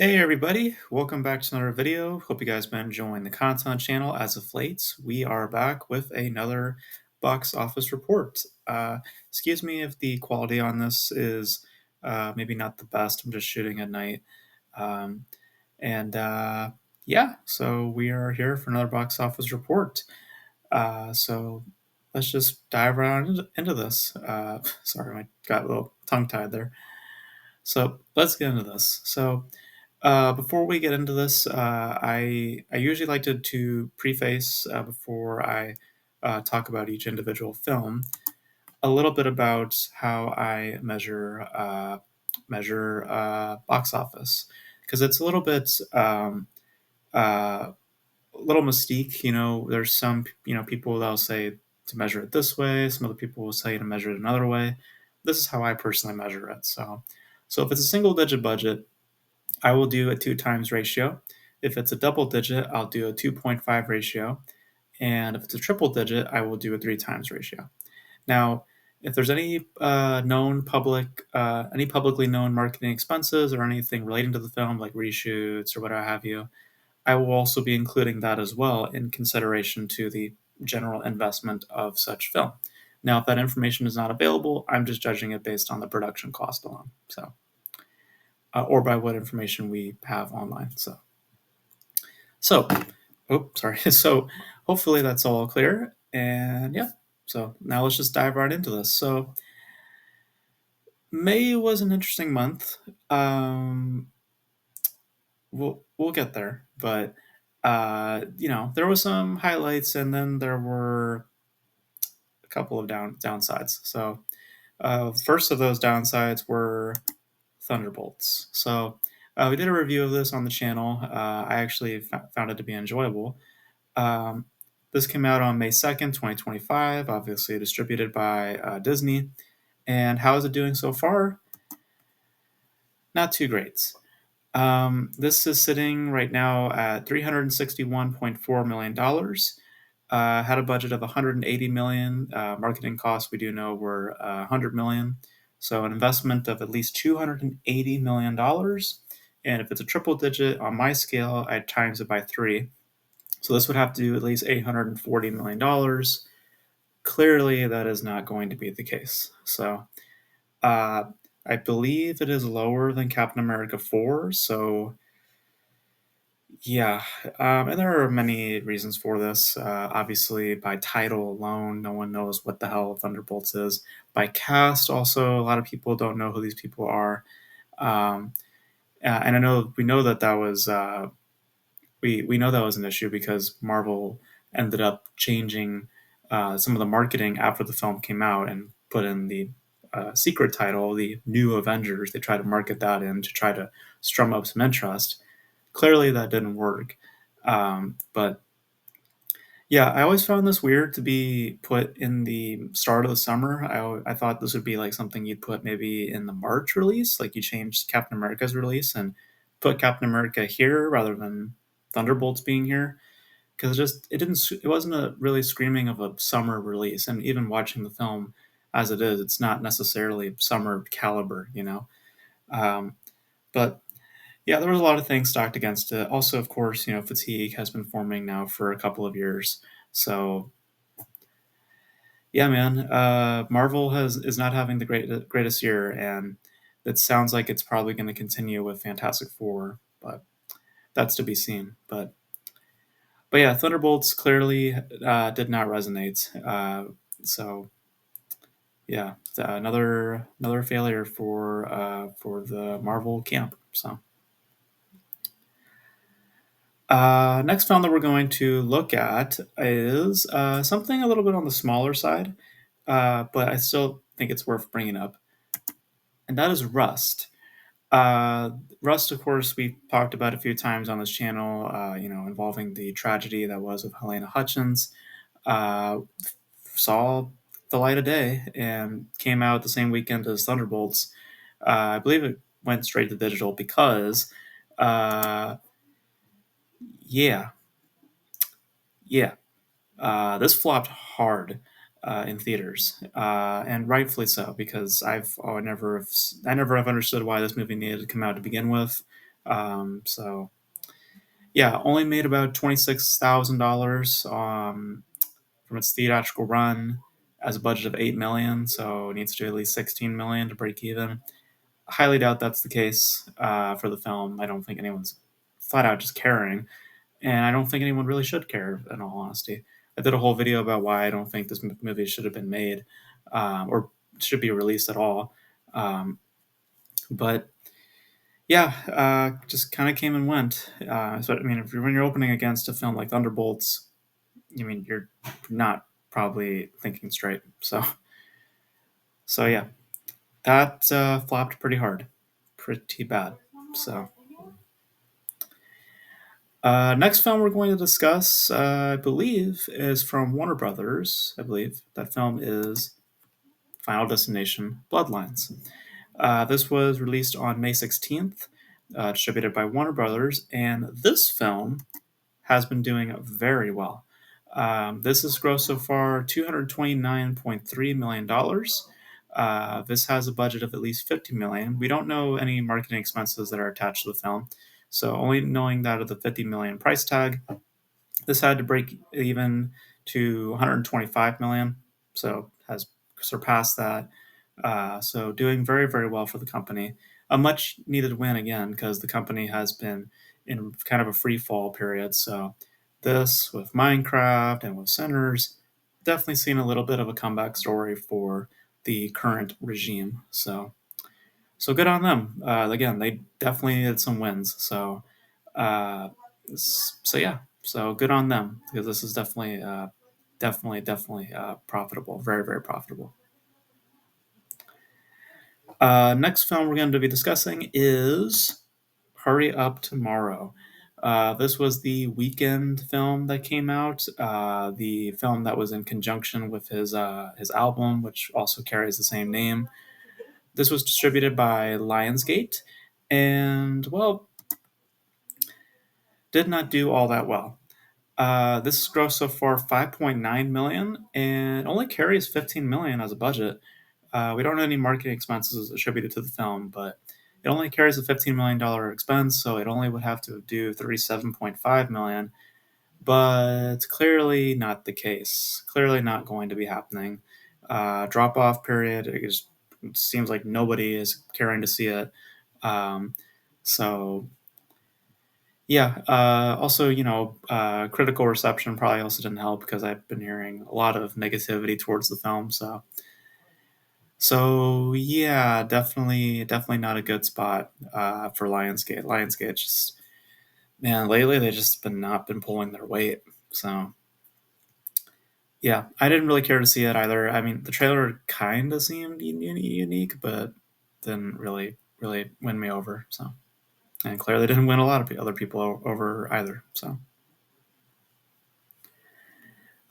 Hey everybody, welcome back to another video. Hope you guys been enjoying the content channel as of late. We are back with another box office report. Excuse me if the quality on this is maybe not the best. I'm just shooting at night. Um, and yeah, so we are here for another box office report. So let's just dive right on into this. Sorry, I got a little tongue tied there. So let's get into this. Before we get into this, I usually like to preface before I talk about each individual film a little bit about how I measure box office because it's a little bit uh, a little mystique. There's some people that'll say to measure it this way. Some other people will say to measure it another way. This is how I personally measure it. So if it's a single digit budget, I will do a 2 times ratio. If it's a double digit, I'll do a 2.5 ratio. And if it's a triple digit, I will do a 3 times ratio. Now, if there's any publicly known marketing expenses or anything relating to the film, like reshoots or whatever have you, I will also be including that as well in consideration to the general investment of such film. Now, if that information is not available, I'm just judging it based on the production cost alone. Or by what information we have online. So, oh, sorry. So, hopefully that's all clear. And yeah, so now let's just dive right into this. So, May was an interesting month. We'll get there, but there was some highlights, and then there were a couple of downsides. First of those downsides were Thunderbolts. We did a review of this on the channel. I actually found it to be enjoyable. Um, this came out on May 2nd, 2025, obviously distributed by Disney. And how is it doing so far? Not too great. This is sitting right now at $361.4 million. Had a budget of 180 million. Marketing costs we do know were 100 million. So an investment of at least $280 million. And if it's a triple digit on my scale, I'd times it by 3. So this would have to do at least $840 million. Clearly, that is not going to be the case. Uh, I believe it is lower than Captain America 4. So yeah, and there are many reasons for this. Obviously, by title alone, no one knows what the hell Thunderbolts is. By cast, also, a lot of people don't know who these people are. Um, and we know that was we know that was an issue because Marvel ended up changing some of the marketing after the film came out and put in the secret title, the New Avengers. They tried to market that in to try to strum up some interest. Clearly, that didn't work. But yeah, I always found this weird to be put in the start of the summer. I thought this would be like something you'd put maybe in the March release, like you changed Captain America's release and put Captain America here rather than Thunderbolts being here, because it wasn't a really screaming of a summer release. And even watching the film as it is, it's not necessarily summer caliber. Um, but yeah, there was a lot of things stacked against it. Also, of course, fatigue has been forming now for a couple of years. So yeah, man, Marvel is not having the greatest year, and it sounds like it's probably going to continue with Fantastic Four, but that's to be seen. But yeah, Thunderbolts clearly did not resonate. So yeah, another failure for the Marvel camp. Next film that we're going to look at is something a little bit on the smaller side, but I still think it's worth bringing up, and that is Rust. Rust, of course, we've talked about a few times on this channel, involving the tragedy that was with Helena Hutchins. Uh, saw the light of day and came out the same weekend as Thunderbolts. I believe it went straight to digital because, uh, yeah, yeah, this flopped hard in theaters, and rightfully so because I never have understood why this movie needed to come out to begin with. So yeah, only made about $26,000 from its theatrical run as a budget of 8 million. So it needs to do at least 16 million to break even. Highly doubt that's the case for the film. I don't think anyone's flat out just caring, and I don't think anyone really should care. In all honesty, I did a whole video about why I don't think this movie should have been made or should be released at all. Um, but yeah, just kind of came and went. So I mean, if you're when you're opening against a film like Thunderbolts, I mean, you're not probably thinking straight. So yeah, that flopped pretty hard, pretty bad. So next film we're going to discuss, I believe, is from Warner Brothers. I believe that film is Final Destination: Bloodlines. This was released on May 16th, distributed by Warner Brothers, and this film has been doing very well. This has grossed so far $229.3 million. This has a budget of at least 50 million. We don't know any marketing expenses that are attached to the film, so only knowing that of the 50 million price tag, this had to break even to 125 million, so has surpassed that. So doing very, very well for the company. A much needed win again because the company has been in kind of a free fall period. So this with Minecraft and with Sinners, definitely seen a little bit of a comeback story for the current regime. So good on them. Again, they definitely needed some wins. Uh, so yeah, so good on them because this is definitely, definitely profitable. Very, very profitable. Next film we're going to be discussing is Hurry Up Tomorrow. This was the weekend film that came out. The film that was in conjunction with his album, which also carries the same name. This was distributed by Lionsgate, and well, did not do all that well. This has grossed so far 5.9 million and only carries 15 million as a budget. We don't have any marketing expenses attributed to the film, but it only carries a $15 million expense, so it only would have to do 37.5 million. But it's clearly not the case. Clearly not going to be happening. Drop off period. It seems like nobody is caring to see it. Um, so yeah. Also, critical reception probably also didn't help because I've been hearing a lot of negativity towards the film. So yeah, definitely not a good spot for Lionsgate. Lionsgate just man, lately they just been not been pulling their weight. So yeah, I didn't really care to see it either. I mean, the trailer kind of seemed unique, but didn't really win me over. So and clearly didn't win a lot of other people over either. So.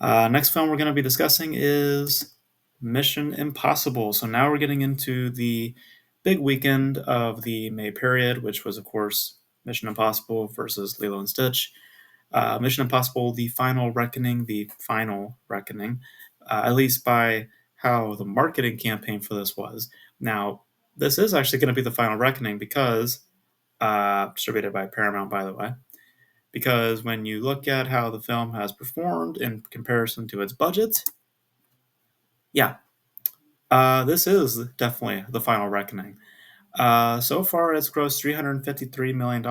Next film we're going to be discussing is Mission Impossible. So now we're getting into the big weekend of the May period, which was, of course, Mission Impossible versus Lilo and Stitch. Mission Impossible: The Final Reckoning, at least by how the marketing campaign for this was. Now, this is actually going to be the final reckoning because, distributed by Paramount, by the way, because when you look at how the film has performed in comparison to its budget, yeah, this is definitely the final reckoning. So far, it's grossed $353 million.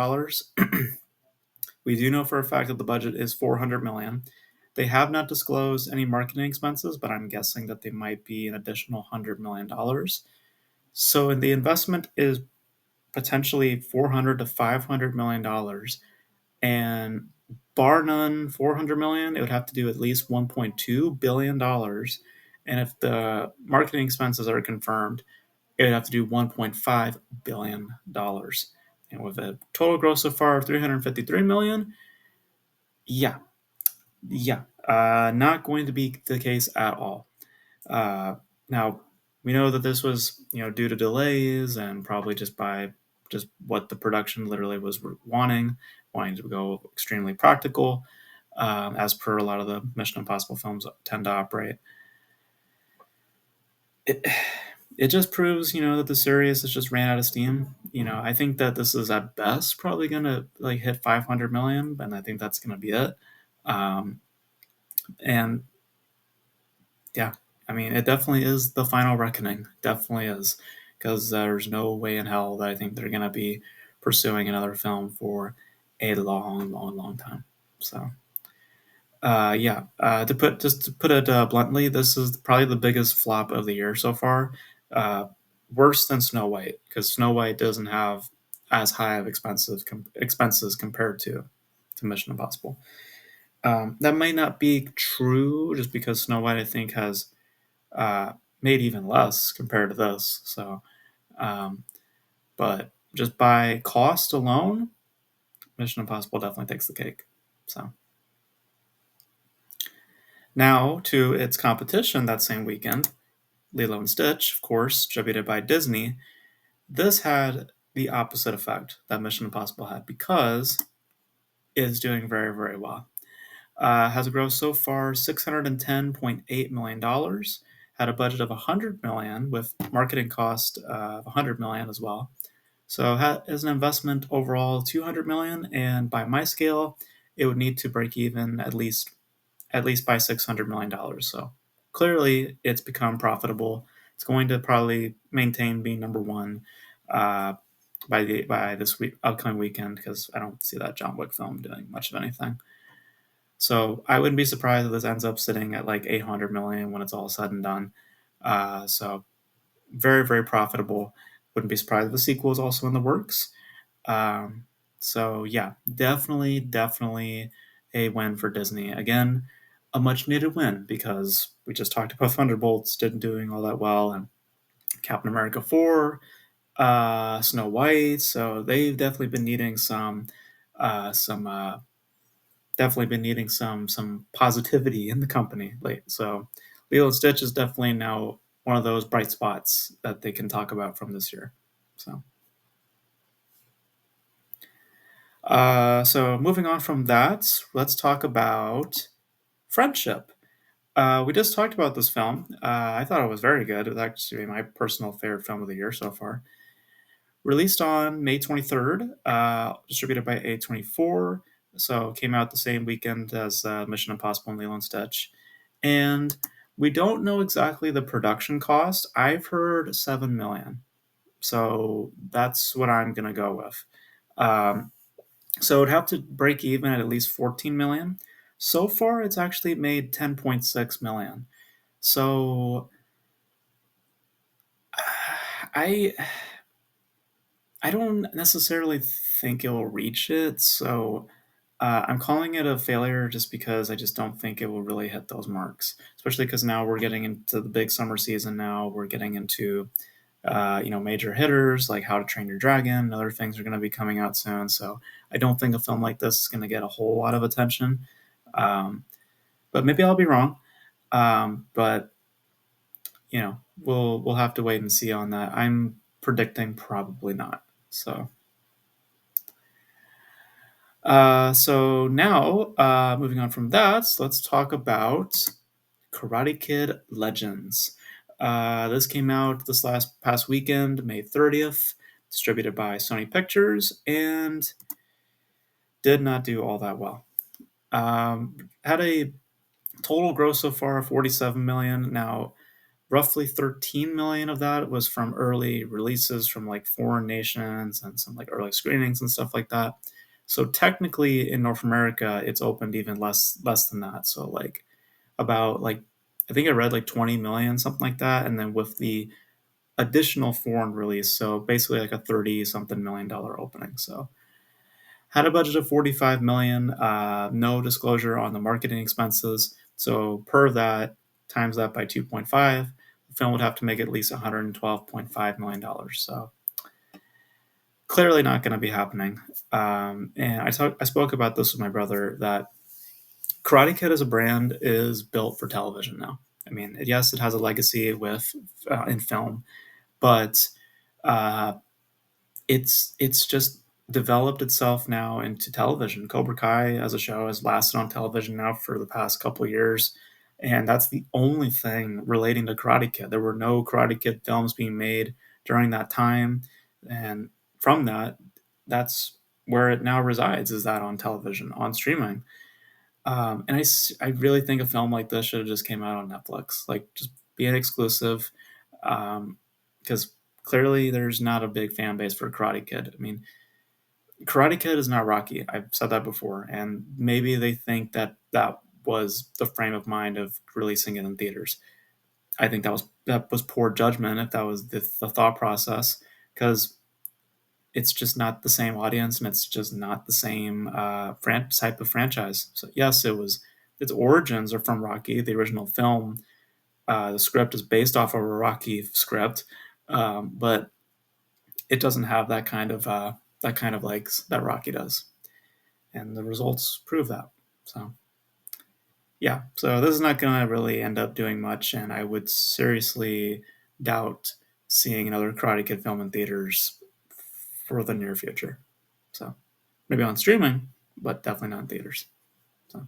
We do know for a fact that the budget is 400 million. They have not disclosed any marketing expenses, but I'm guessing that they might be an additional $100 million. So, the investment is potentially 400 to 500 million dollars, and bar none 400 million, it would have to do at least 1.2 billion dollars, and if the marketing expenses are confirmed, it would have to do 1.5 billion dollars. And with a total gross so far of 353 million, yeah, yeah, not going to be the case at all. Now we know that this was due to delays and probably just what the production literally was wanting to go extremely practical, as per a lot of the Mission Impossible films tend to operate. it just proves, that the series has just ran out of steam. I think that this is at best probably gonna like hit 500 million, and I think that's gonna be it. Um, and yeah, I mean, it definitely is the final reckoning. Definitely is, because there's no way in hell that I think they're gonna be pursuing another film for a long, long, long time. So. Yeah, to put it bluntly, this is probably the biggest flop of the year so far. Uh, Worse than Snow White, because Snow White doesn't have as high of expenses compared to Mission Impossible. That might not be true, just because Snow White I think has uh, made even less compared to this. So, um, but just by cost alone, Mission Impossible definitely takes the cake. So. Now to its competition that same weekend, Lilo&Stitch, of course, distributed by Disney. This had the opposite effect that Mission Impossible had, because it's doing very, very well. Has grossed so far $610.8 million, had a budget of $100 million with marketing cost of $100 million as well. So has an investment overall $200 million, and by my scale, it would need to break even at least by $600 million. So clearly, it's become profitable. It's going to probably maintain being number one uh, by this upcoming weekend, because I don't see that John Wick film doing much of anything. So I wouldn't be surprised if this ends up sitting at like 800 million when it's all said and done. So very, very profitable. Wouldn't be surprised if the sequel is also in the works. Um, so yeah, definitely, definitely a win for Disney. Again, a much needed win, because we just talked about Thunderbolts didn't doing all that well, and Captain America 4, Snow White. So they've definitely been needing some definitely been needing some positivity in the company late. So Lilo and Stitch is definitely now one of those bright spots that they can talk about from this year. So. So moving on from that, let's talk about Friendship. We just talked about this film. I thought it was very good. It was actually my personal favorite film of the year so far. Released on May 23rd, distributed by A24. So came out the same weekend as Mission Impossible and Lilo and Stitch. And we don't know exactly the production cost. I've heard 7 million. So that's what I'm going to go with. Um, so it'd have to break even at least 14 million. So far, it's actually made 10.6 million. So I I don't necessarily think it will reach it. So I'm calling it a failure, just because I just don't think it will really hit those marks. Especially because now we're getting into the big summer season. Now we're getting into major hitters like How to Train Your Dragon and other things are going to be coming out soon. So I don't think a film like this is going to get a whole lot of attention. Um, but maybe I'll be wrong. But we'll have to wait and see on that. I'm predicting probably not. So now, moving on from that, let's talk about Karate Kid Legends. This came out this last past weekend, May 30th, distributed by Sony Pictures, and did not do all that well. Had a total gross so far of 47 million. Now, roughly 13 million of that was from early releases from like foreign nations and some like early screenings and stuff like that. So technically in North America, it's opened even less than that. So like about like I think I read like 20 million, something like that, and then with the additional foreign release, so basically like a 30 something million-dollar opening. So had a budget of 45 million, no disclosure on the marketing expenses. So per that, times that by 2.5, the film would have to make at least $112.5 million. So clearly not going to be happening. And I spoke about this with my brother, that Karate Kid as a brand is built for television now. I mean, yes, it has a legacy with in film, but uh, it's just developed itself now into television. Cobra Kai as a show has lasted on television now for the past couple of years. and that's the only thing relating to Karate Kid. There were no Karate Kid films being made during that time, and from that, that's where it now resides. Is that on television, on streaming? And I really think a film like this should have just came out on Netflix, like just be an exclusive, because clearly there's not a big fan base for Karate Kid. I mean, Karate Kid is not Rocky. I've said that before, and maybe they think that that was the frame of mind of releasing it in theaters. I think that was poor judgment if that was the thought process, because it's just not the same audience and it's just not the same type of franchise. So yes, its origins are from Rocky, the original film. The script is based off of a Rocky script, but it doesn't have that kind of legs that Rocky does, and the results prove that. So yeah, so this is not going to really end up doing much, and I would seriously doubt seeing another Karate Kid film in theaters for the near future. So maybe on streaming, but definitely not in theaters. So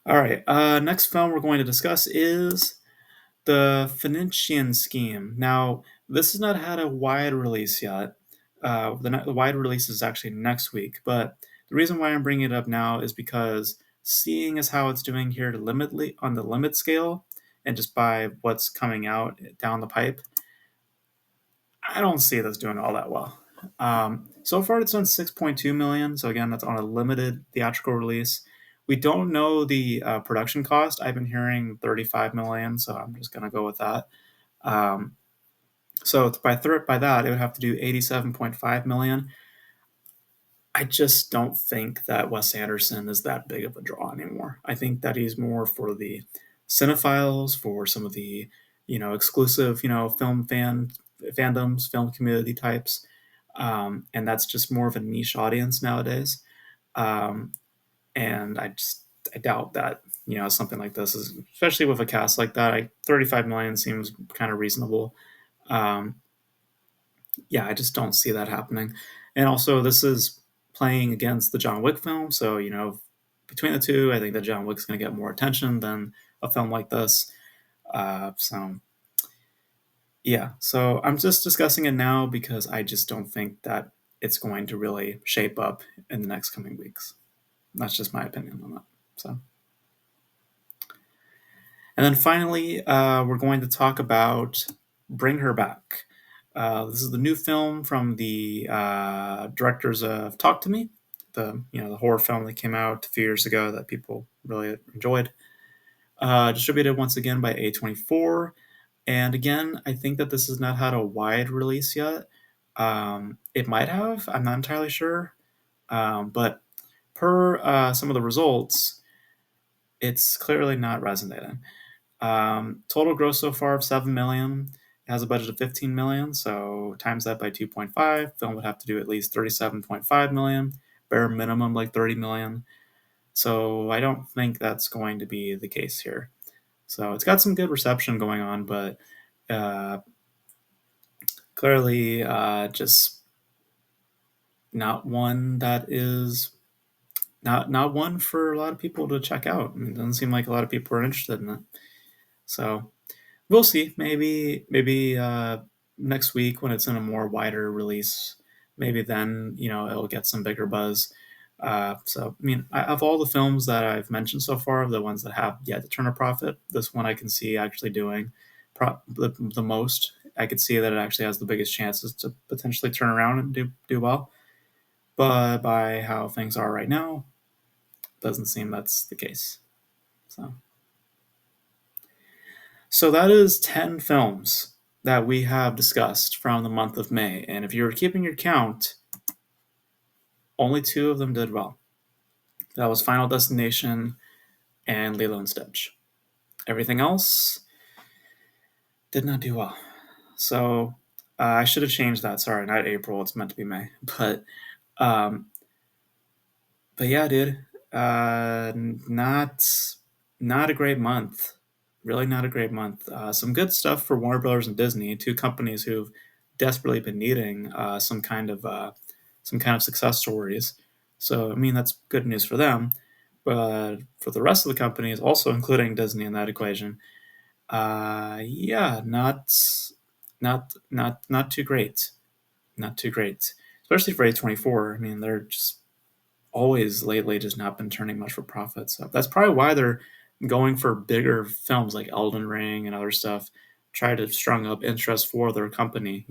all right, next film we're going to discuss is The Phoenician Scheme. Now, this has not had a wide release yet. The wide release is actually next week, but the reason why I'm bringing it up now is because seeing as how it's doing here to on the limit scale, and just by what's coming out down the pipe, I don't see this doing all that well. So far, it's done 6.2 million. So again, that's on a limited theatrical release. We don't know the production cost. I've been hearing 35 million, so I'm just gonna go with that. Um, so by that, it would have to do 87.5 million. I just don't think that Wes Anderson is that big of a draw anymore. I think that he's more for the cinephiles, for some of the exclusive film fandoms, film community types, and that's just more of a niche audience nowadays. Um, and I doubt that something like this is, especially with a cast like that. 35 million seems kind of reasonable. Um, yeah, I just don't see that happening. And also, this is playing against the John Wick film, so between the two, I think that John Wick's going to get more attention than a film like this. So yeah, so I'm just discussing it now because I just don't think that it's going to really shape up in the next coming weeks. That's just my opinion on that. So, and then finally, we're going to talk about Bring Her Back. This is the new film from the directors of Talk to Me, the horror film that came out a few years ago that people really enjoyed. Distributed once again by A24, and again, I think that this has not had a wide release yet. It might have. I'm not entirely sure, but per some of the results, it's clearly not resonating. Total gross so far of 7 million. It has a budget of 15 million, so times that by 2.5. Film would have to do at least 37.5 million, bare minimum like 30 million. So I don't think that's going to be the case here. So it's got some good reception going on, but uh, clearly just not one that is not one for a lot of people to check out. I mean, it doesn't seem like a lot of people are interested in it. So we'll see. Maybe next week when it's in a more wider release, maybe then it'll get some bigger buzz. So I mean, of all the films that I've mentioned so far, the ones that have yet to turn a profit, this one I can see actually doing the most. I could see that it actually has the biggest chances to potentially turn around and do well. But by how things are right now, doesn't seem that's the case. So. So that is 10 films that we have discussed from the month of May. And if you were keeping your count, only two of them did well. That was Final Destination and Lilo&Stitch. Everything else did not do well. So I should have changed that. Sorry, not April. It's meant to be May. Um, but yeah, dude, not not a great month. Really, not a great month. Some good stuff for Warner Brothers and Disney, two companies who've desperately been needing some kind of success stories. So I mean, that's good news for them. But for the rest of the companies, also including Disney in that equation, yeah, not too great, not too great, especially for A24. I mean, they're just always lately just not been turning much for profit. So that's probably why they're going for bigger films like Elden Ring and other stuff, try to strung up interest for their company,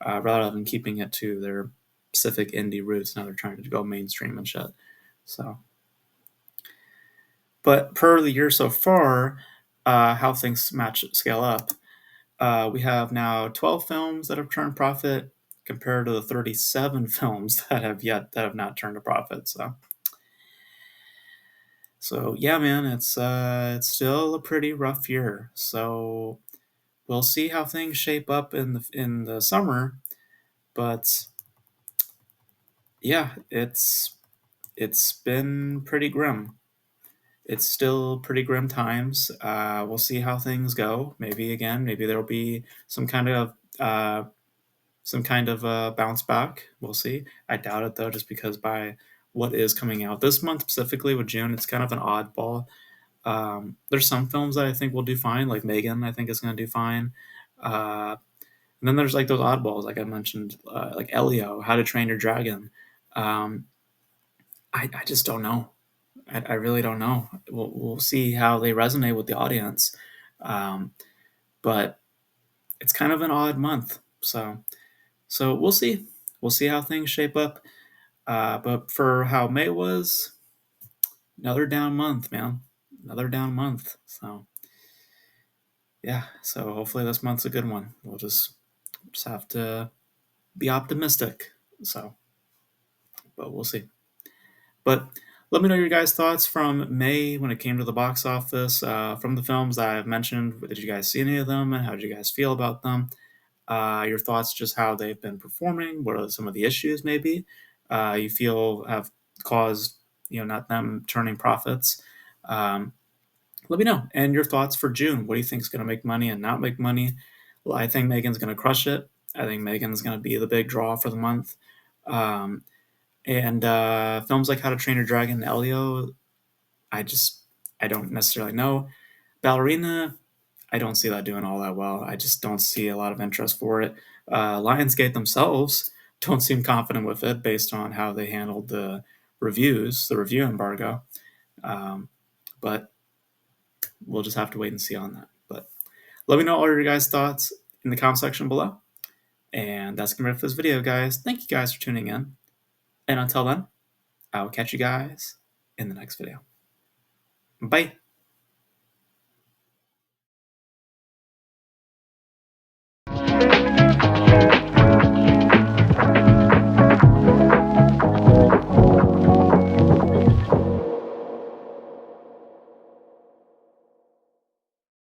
rather than keeping it to their specific indie roots. Now they're trying to go mainstream and shit. So, but per the year so far, how things match scale up. We have now 12 films that have turned profit compared to the 37 films that have not turned a profit. So yeah, man, it's still a pretty rough year. So we'll see how things shape up in the summer. But yeah, it's been pretty grim. It's still pretty grim times. We'll see how things go. Maybe there'll be uh, some kind of bounce back. We'll see. I doubt it though, just because by what is coming out this month specifically with June, it's kind of an oddball. There's some films that I think will do fine, like Megan. I think is going to do fine. And then there's like those oddballs, like I mentioned, like Elio, How to Train Your Dragon. Um, I just don't know. I really don't know. We'll see how they resonate with the audience. Um, but it's kind of an odd month, so we'll see. We'll see how things shape up. But for how May was, another down month, man. Another down month. So yeah. So hopefully this month's a good one. We'll just have to be optimistic. So, but we'll see. But let me know your guys' thoughts from May when it came to the box office, from the films that I've mentioned. Did you guys see any of them, and how did you guys feel about them? Your thoughts, just how they've been performing. What are some of the issues maybe you feel have caused not them turning profits? Um, Let me know. And your thoughts for June. What do you think is going to make money and not make money? Well, I think Megan's going to crush it. I think Megan's going to be the big draw for the month. Um, and films like How to Train Your Dragon and Elio, I just I don't necessarily know. Ballerina, I don't see that doing all that well. I just don't see a lot of interest for it. Lionsgate themselves don't seem confident with it based on how they handled the reviews, the review embargo. Um, but we'll just have to wait and see on that. But let me know all your guys' thoughts in the comment section below. And that's gonna be it for this video, guys. Thank you guys for tuning in. And until then, I will catch you guys in the next video. Bye.